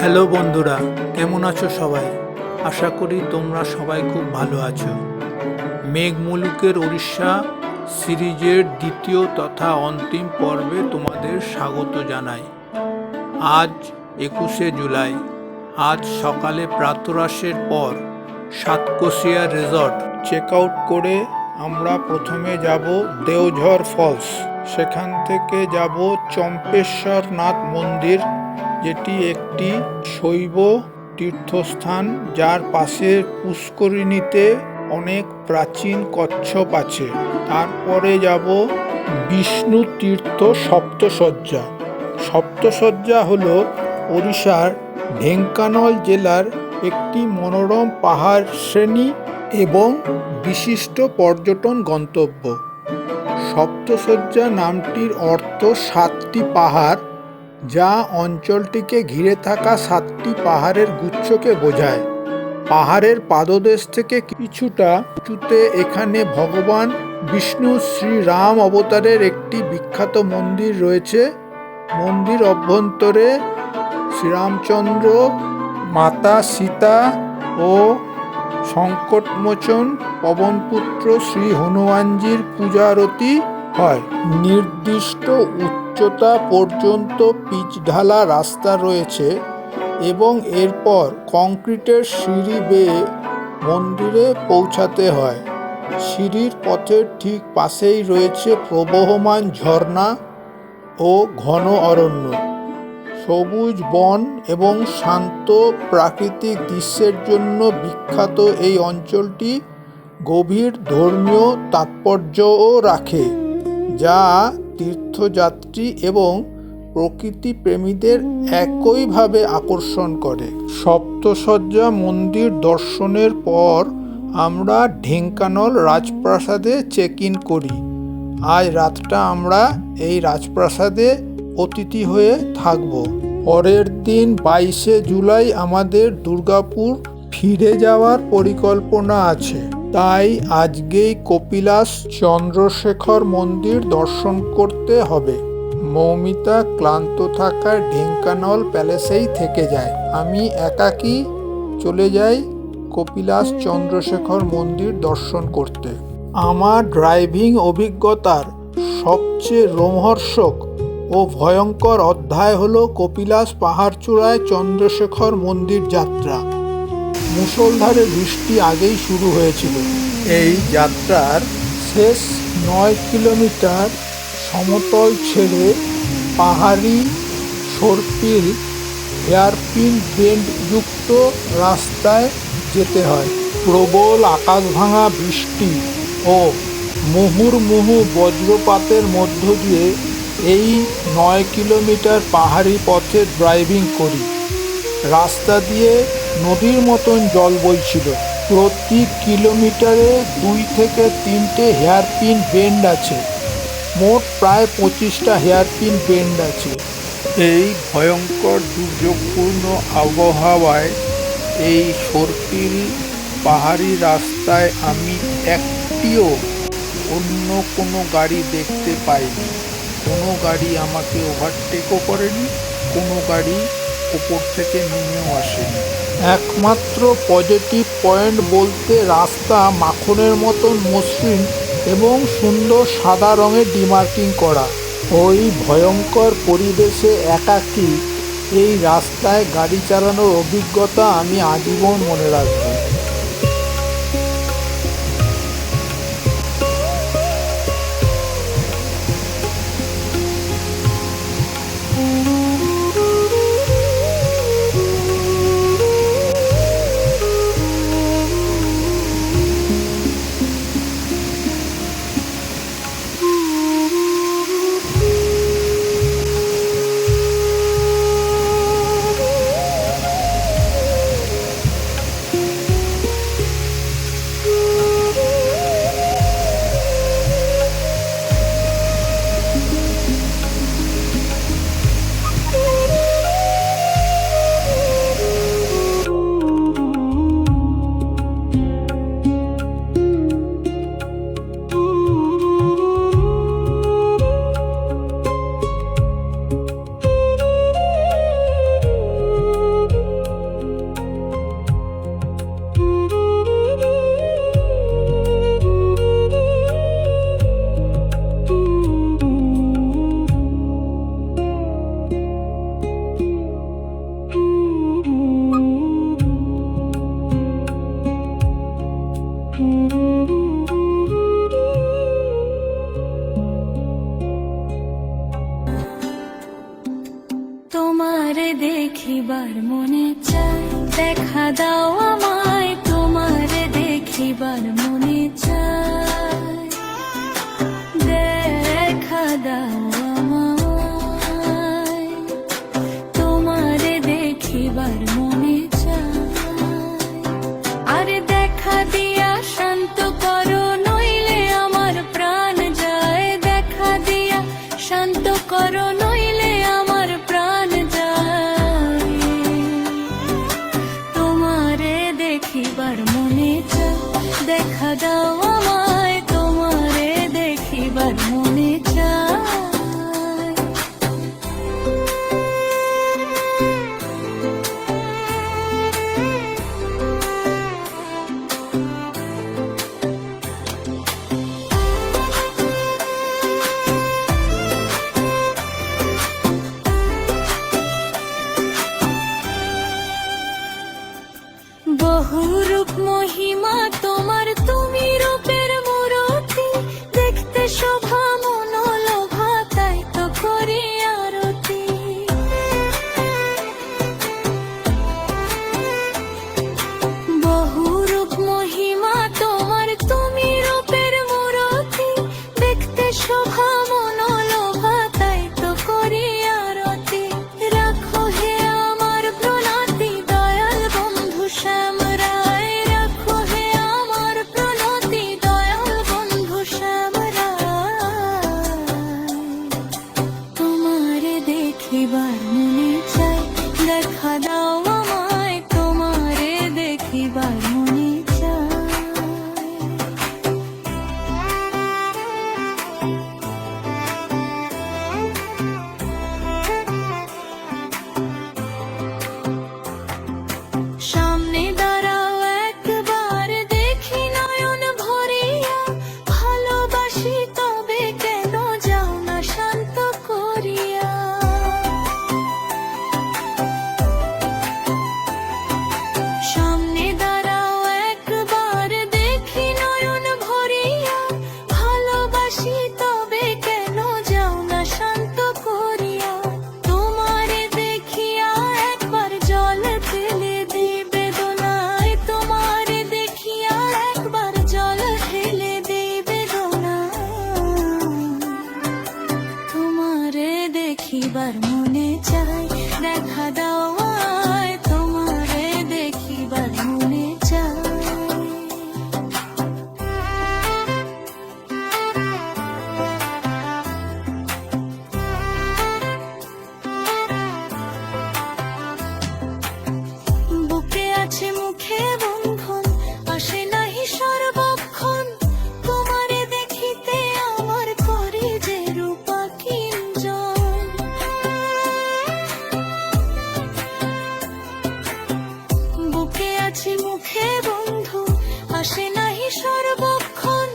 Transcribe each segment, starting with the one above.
Hello বন্ধুরা, কেমন আছো সবাই? আশা করি তোমরা সবাই খুব ভালো আছো। মেঘ মুলুকের উড়িষ্যা সিরিজের দ্বিতীয় তথা অন্তিম পর্বে তোমাদের স্বাগত জানাই। আজ 21শে জুলাই। আজ সকালে প্রাতরাশের পর সাতকোশিয়া রিসর্ট চেক আউট করে আমরা প্রথমে যাব দেওঝর ফলস। সেখান থেকে যাব চম্পেশ্বরনাথ মন্দির, যেটি একটি শৈব তীর্থস্থান, যার পাশে পুষ্করিণীতে অনেক প্রাচীন কচ্ছপ আছে। তারপরে যাব বিষ্ণু তীর্থ সপ্তশয্যা। সপ্তশয্যা হলো ওড়িশার ঢেঙ্কানাল জেলার একটি মনোরম পাহাড় শ্রেণী এবং বিশিষ্ট পর্যটন গন্তব্য। সপ্তশয্যা নামটির অর্থ সাতটি পাহাড়, যা অঞ্চলটিকে ঘিরে থাকা সাতটি পাহাড়ের গুচ্ছকে বোঝায়। পাহাড়ের পাদদেশ থেকে কিছুটা উঁচুতে এখানে ভগবান বিষ্ণু শ্রীরাম অবতারের একটি বিখ্যাত মন্দির রয়েছে। মন্দির অভ্যন্তরে শ্রীরামচন্দ্র, মাতা সীতা ও সংকটমোচন পবনপুত্র শ্রী হনুমানজির পূজারতি হয়। নির্দিষ্ট উচ্চতা পর্যন্ত পিচ ঢালা রাস্তা রয়েছে এবং এরপর কংক্রিটের সিঁড়ি বেয়ে মন্দিরে পৌঁছাতে হয়। সিঁড়ির পথের ঠিক পাশেই রয়েছে প্রবহমান ঝর্ণা ও ঘন অরণ্য। সবুজ বন এবং শান্ত প্রাকৃতিক দৃশ্যের জন্য বিখ্যাত এই অঞ্চলটি গভীর ধর্মীয় তাৎপর্যও রাখে, যা তীর্থযাত্রী এবং প্রকৃতিপ্রেমীদের একইভাবে আকর্ষণ করে। সপ্তশয্যা মন্দির দর্শনের পর আমরা ঢেঙ্কানাল রাজপ্রাসাদে চেক ইন করি। আজ রাতটা আমরা এই রাজপ্রাসাদে অতিথি হয়ে থাকব। পরের দিন 22শে জুলাই আমাদের দুর্গাপুর ফিরে যাওয়ার পরিকল্পনা আছে, তাই আজকেই কপিলাস চন্দ্রশেখর মন্দির দর্শন করতে হবে। মৌমিতা ক্লান্ত থাকায় ঢেঙ্কানাল প্যালেসেই থেকে যায়। আমি একাকী চলে যাই কপিলাস চন্দ্রশেখর মন্দির দর্শন করতে। আমার ড্রাইভিং অভিজ্ঞতার সবচেয়ে রোমহর্ষক ও ভয়ঙ্কর অধ্যায় হলো কপিলাস পাহাড়চূড়ায় চন্দ্রশেখর মন্দির যাত্রা। মুষলধারে বৃষ্টি আগেই শুরু হয়েছিল। এই যাত্রার শেষ 9 কিলোমিটার সমতল ছেড়ে পাহাড়ি সর্পিল হেয়ারপিন বেন্ডযুক্ত রাস্তায় যেতে হয়। প্রবল আকাশভাঙা বৃষ্টি ও মুহুর্মুহু বজ্রপাতের মধ্য দিয়ে এই 9 কিলোমিটার পাহাড়ি পথে ড্রাইভিং করি। রাস্তা দিয়ে নদীর মতন জল বইছিল। প্রতি কিলোমিটারে 2 থেকে 3টে হেয়ারপিন বেন্ড আছে। মোট প্রায় 25টা হেয়ারপিন বেন্ড আছে। এই ভয়ঙ্কর দুর্যোগপূর্ণ আবহাওয়ায় এই সর্পিল পাহাড়ি রাস্তায় আমি একটিও অন্য কোনো গাড়ি দেখতে পাইনি। কোনো গাড়ি আমাকে ওভারটেকও করেনি, কোনো গাড়ি উপর থেকে নেমেও আসেনি। একমাত্র পজিটিভ পয়েন্ট বলতে রাস্তা মাখনের মতন মসৃণ এবং সুন্দর সাদা রঙের ডিমার্কিং করা। ওই ভয়ঙ্কর পরিবেশে একাকী এই রাস্তায় গাড়ি চালানোর অভিজ্ঞতা আমি আজীবন মনে রাখব। দেখিবার মনে চায়, দেখা দাও আমায় তোমারে দেখিবার মনে চায়, দেখা দাও আমায় তোমারে দেখিবার মনে চায়। আরে দেখা দিয়া শান্ত করো নইলে আমার প্রাণ যায়, দেখা দিয়া শান্ত করো নইলে আমার প্রাণ যায়, তোমারে দেখিবার মনে চায়, দেখা দাও আমায় তোমারে দেখিবার মনে চায়। বহুরূপ মহিমা তোমার, তুমি রূপের মূরতি, দেখতে শোভা মনোলোভা, তাই তো করি আরতি। বহুরূপ মহিমা তোমার, তুমি রূপের মূরতি, দেখতে শোভা মনোলোভা, তাই তো করি আরতি। রাখো হে আমার প্রণতি দয়াল বন্ধু শ্যাম রায়, রাখো হে আমার প্রণতি দয়াল বন্ধু শ্যাম রায়, তোমারে দেখিবার মনে চায়, দেখা দাও আমায় তোমারে দেখিবার মনে চায়। সামনে দাঁড়াও একবার দেখি নয়ন ভরিয়া, ভালোবাসি তবে কেন যাও না শান্ত করিয়া। সামনে দাঁড়াও একবার দেখি নয়ন ভরিয়া, ভালোবাসি তবে কেন যাও না শান্ত করিয়া। তোমারে দেখিয়া একবার জল ফেলে দিবে দোনায়, তোমারে দেখিয়া একবার জল ফেলে দিবে দোনায়, তোমারে দেখিবার মনে চায়, দেখা দাও আমায় তোমারে দেখিবার মনে চায়। বুকে আছে মুখে বন্ধন, আসে নাহি সর্বক্ষণ, তোমারে দেখিতে আমার করে যে রূপা কিঞ্জন। বুকে আছে মুখে বন্ধু, আসে নাহি সর্বক্ষণ,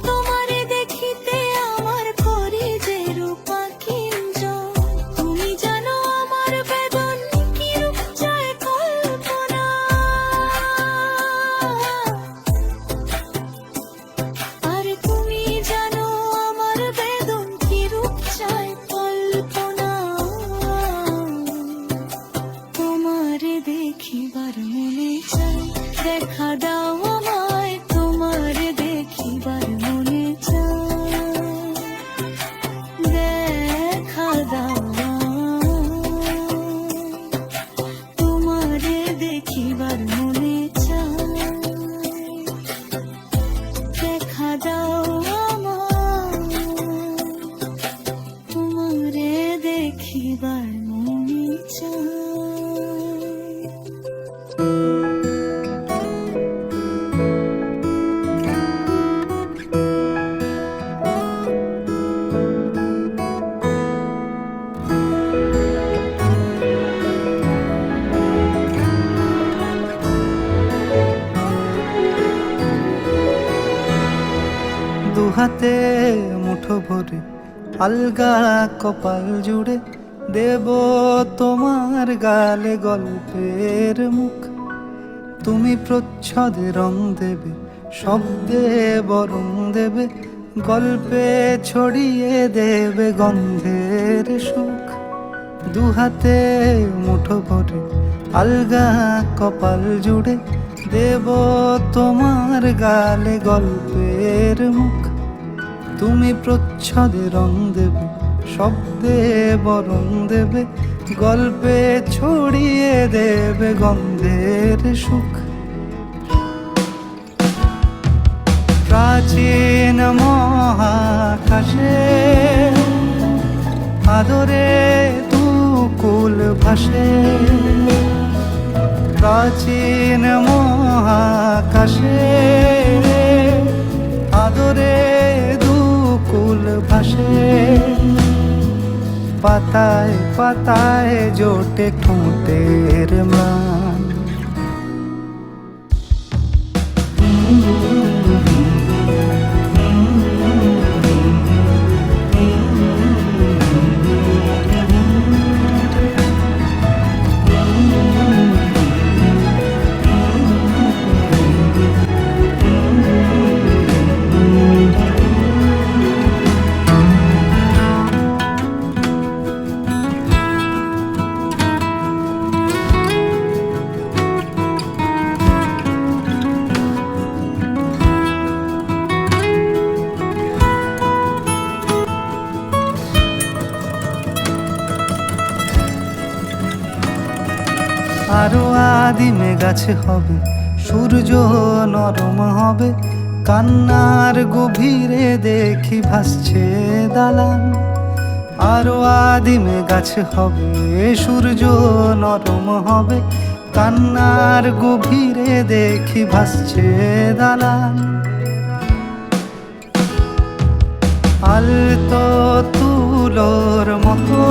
তোমারে দেখিতে আমার করে যে রূপা কিঞ্জন। তুমি জানো আমার বেদন কি রূপ চায় কল্পনা, আর তুমি জানো আমার বেদন কি রূপ চায় কল্পনা, তোমারে দেখিবার মনে চায়, দেখা দাও আমায় তোমারে দেখিবার মনে চায়, দেখা দাও আমায় তোমারে দেখিবার মনে চায়, দেখা দাও আমায় তোমারে দেখিবার মনে চায়। দুহাতে মুঠো ভরে আলগা কপাল জুড়ে দেব তোমার গালে গল্পের মুখ। তুমি প্রচ্ছদে রং দেবে, শব্দে বরং দেবে, গল্পে ছড়িয়ে দেবে গন্ধের সুখ। দুহাতে মুঠো ভরে আলগা কপাল জুড়ে দেব তোমার গালে গল্পের মুখ। তুমি প্রচ্ছদে রং দেবে, শব্দে বরণ দেবে, গল্পে ছড়িয়ে দেবে গন্ধের সুখ। প্রাচীন মহাকাশে আদরে দুকুল ভাসে, প্রাচীন মহাকাশে আদরে দুকুল ভাসে। পাতায় পাতায় জোটে ঠোঁটের ম্লান, আরো আদিমে গাছে হবে, সূর্য নরম হবে, কান্নার গভীরে দেখি ভাসছে দালান। আরো আদিমে গাছে হবে, সূর্য নরম হবে, কান্নার গভীরে দেখি ভাসছে দালান। আলতো তুলোর মতো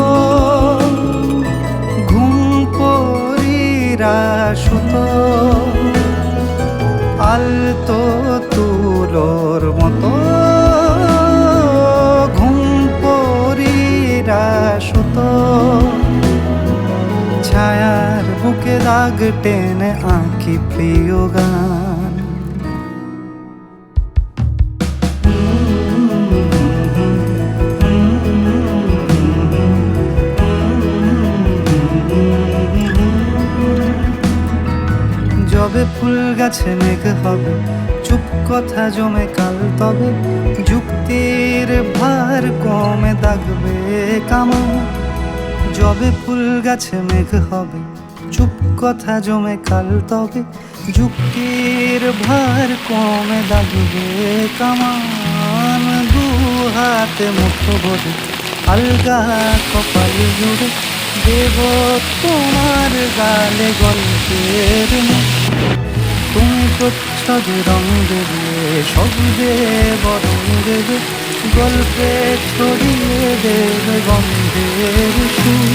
সুতো, আলতো তুলোর মতো ঘুম পরীরা সুতো। ছায়ার বুকে দাগ টেনে আঁকি প্রিয় গান। যবে ফুল গাছে মেঘ হবে, চুপ কথা জমে কাল তবে, যুক্তির ভার কমে দাগবে কামান। যবে ফুল গাছে মেঘ হবে, চুপ কথা জমে কাল তবে, যুক্তির ভার কমে দাগবে কামান। দু হাতে মুঠো ভরে আলগা কপাল জুড়ে দেব তোমার গালে গল্পের মুখ। তুমি প্রচ্ছদে রং দেবে, শব্দে বরণ দেবে, গল্পে ছড়িয়ে দেবে গন্ধের সুর।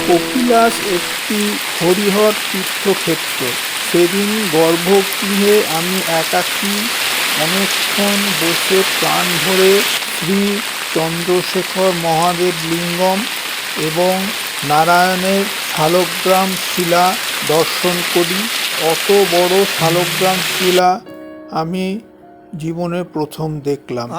কপিলাস একটি হরিহর তীর্থক্ষেত্র। সেদিন গর্ভগৃহে আমি একাকী অনেকক্ষণ বসে প্রাণ ভরে শ্রী চন্দ্রশেখর মহাদেব লিঙ্গম এবং নারায়ণের শালগ্রাম শিলা দর্শন করি। অত বড় শালগ্রাম শিলা আমি জীবনে প্রথম দেখলাম।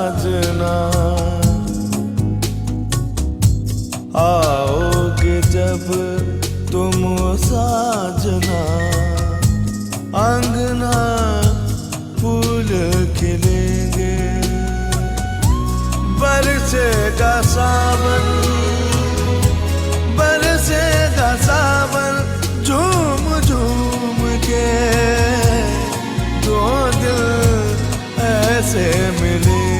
साजना आओगे जब तुम साजना अंगना फूल खिलेंगे बरसेगा सावन बरसेगा सावन झूम झूम के दो दिल ऐसे मिलेंगे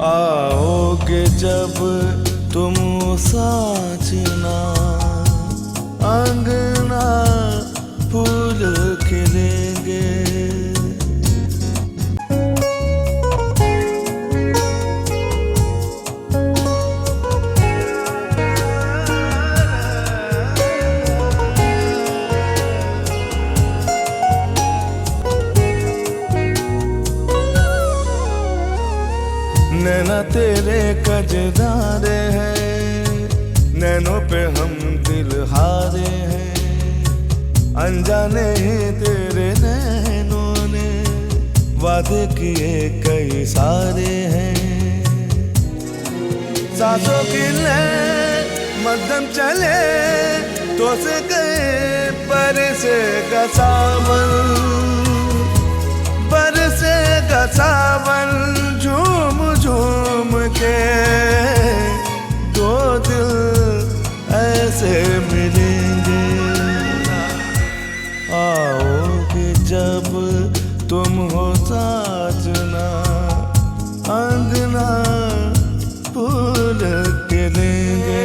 आओगे जब तुम साजना अंगना फूल खिलेंगे नैना तेरे कजरारे हैं नैनों पे हम दिल हारे हैं अनजाने ही तेरे नैनों ने वादे किए कई सारे हैं सांसों की ले मध्यम चले तो से गए बरसेगा सावन बरसेगा सावन झूम झूम के दो दिल ऐसे मिलेंगे आओगे जब तुम हो साजना अंगना फूल खिलेंगे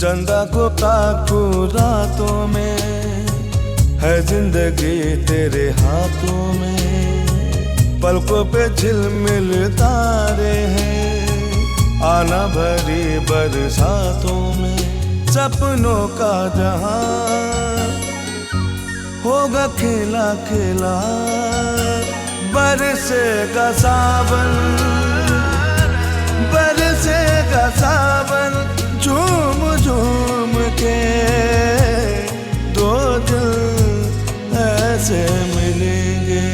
चंदा को ताकू रातों में है जिंदगी तेरे हाथों में पलकों पे झिलमिल तारे हैं आना भरी बरसातों में सपनों का जहां होगा खिला खिला बरसेगा सावन बरसेगा सावन झूम झूम के दो दिल ऐसे मिलेंगे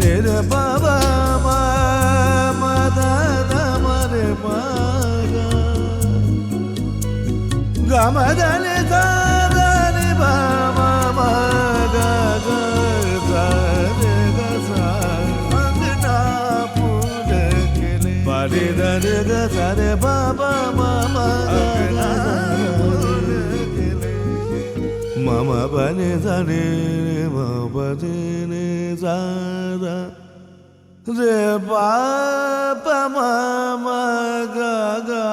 Nere baba ma da da ma re ma ga ga ma da ne da da ne ba ma ma ga ga da ne ga sa angna pule kele ba re da re ga sa re baba ma ma ga ga pule kele mama ba ne da ne ma ba ne za re ba pa ma ma ga ga